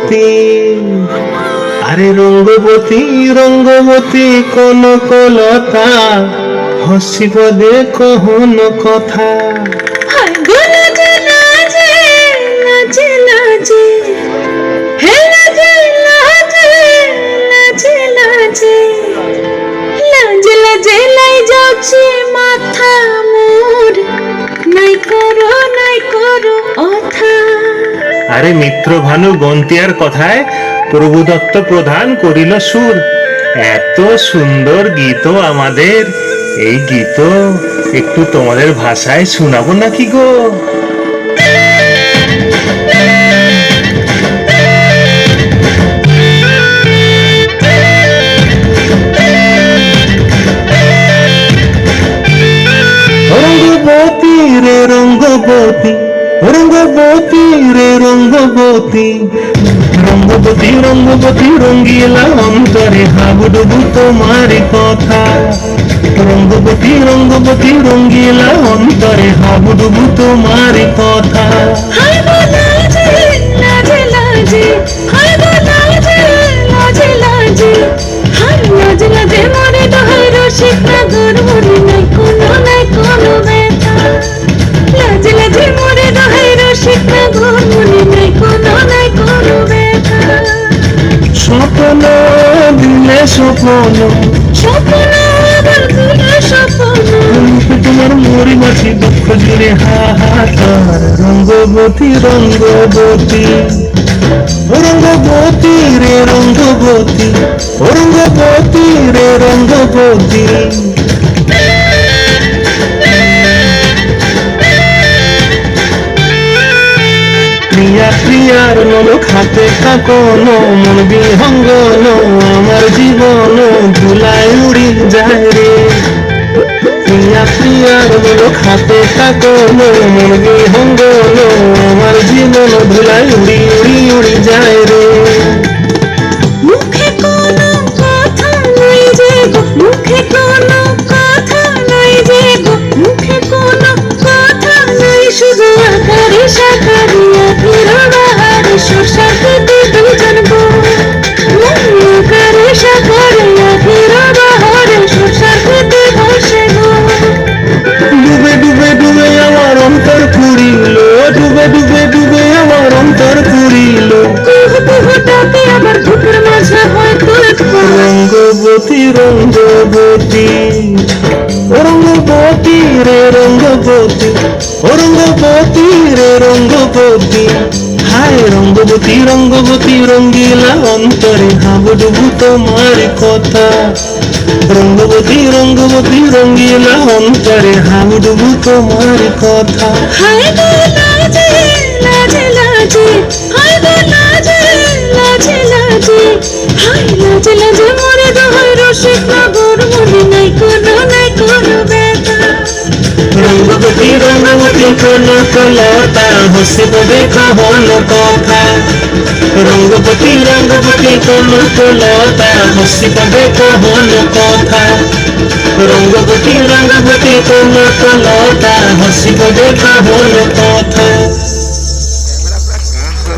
রঙ্গবতী, আরে রঙ্গবতী রঙ্গবতী কনকলতা, হসিব দেখো হন কথা। হায় গো লাজে লাজে, লাজে লাজে, হে লাজে লাজে, লাজে লাজে, লাজে লাজে লাই যাচ্ছে মাথা মোর, নাই করো অথা। আরে মিত্র ভানু গন্তিয়ার কথায় প্রভুদত্ত প্রধান করিল সুর। এত সুন্দর গীত আমাদের, এই গীত একটু তোমাদের ভাষায় শোনাবো নাকি গো? রঙ্গবতী রে রঙ্গবতী, রঙ্গবতী রে রঙ্গবতী, রঙ্গবতী রঙ্গবতী রঙ্গিলা অন্তরে হাবুডুবু তোমার কথা। রঙ্গবতী রঙ্গবতী রঙ্গিলা অন্তরে হাবুডুবু তোমার কথা। হায় গো লাজে লাজে লাজে, হায় গো লাজে লাজে লাজে, হায় লাজে লাজে মরে দোহাই রসিক নাগর মরে, নাই কোনো ব্যথা। লাজে লাজে মরে দোহাই রসিক নাগর মরে, নাই কোনো ব্যথা। স্বপ্ন দিলে স্বপ্ন, স্বপ্ন আবার ভুলে স্বপ্ন, তোমার মরি মাছি দুঃখ জুড়ে হাহাকার। রঙ্গবতী রঙ্গবতী, রঙ্গবতী রে রঙ্গবতী, রঙ্গবতী রে রঙ্গবতী। প্রিয়া প্রিয়ার নলক হাতে কাকন, মন বিহঙ্গন আমার জীবন ধুলায় উড়ি যায় রে। প্রিয়া প্রিয়ার নলক হাতে কাকন, মন বিহঙ্গন আমার জীবন ধুলায় উড়ি উড়ি উড়ি যায় রে। মুখে কোনো কথা নাই যে গো, মুখে কোনো কথা নাই যে গো, মুখে কোনো কথা নাই, শুধু আকারে সাকারে আখির বাহারে সুরসাথে দুজন গো। আকারে সাকারে আখির বাহারে সুরসাথে বসে গো। ডুবে ডুবে ডুবে আমার অন্তর পুরিল, ডুবে ডুবে ডুবে আমার অন্তর পুরিল। কুহু কুহু ডাকে আবার বুকের মাঝে হয় তোর। রঙ্গবতী রঙ্গবতী, রঙ্গবতী রে রঙ্গবতী, রঙ্গবতী রে রঙ্গবতী। হায় রঙ্গবতী রঙ্গবতী রঙ্গিলা অন্তরে হাবুডুবু তোমার কথা। রঙ্গবতী রঙ্গবতী রঙ্গিলা অন্তরে হাবুডুবু তোমার কথা। হায় গো লাজে লাজে লাজে, হায় গো লাজে লাজে লাজে, হায় লাজে লাজে মরে দোহাই রসিক নাগর মরে, নাই কোনো ব্যথা। রঙ্গবতী রঙ্গবতী কনকলতা, হসিব দেখো হন কথা। রঙ্গবতী রঙ্গবতী কনকলতা, হসিব দেখো হন কথা। রঙ্গবতী রঙ্গবতী কনকলতা, হসিব দেখো হন কথা।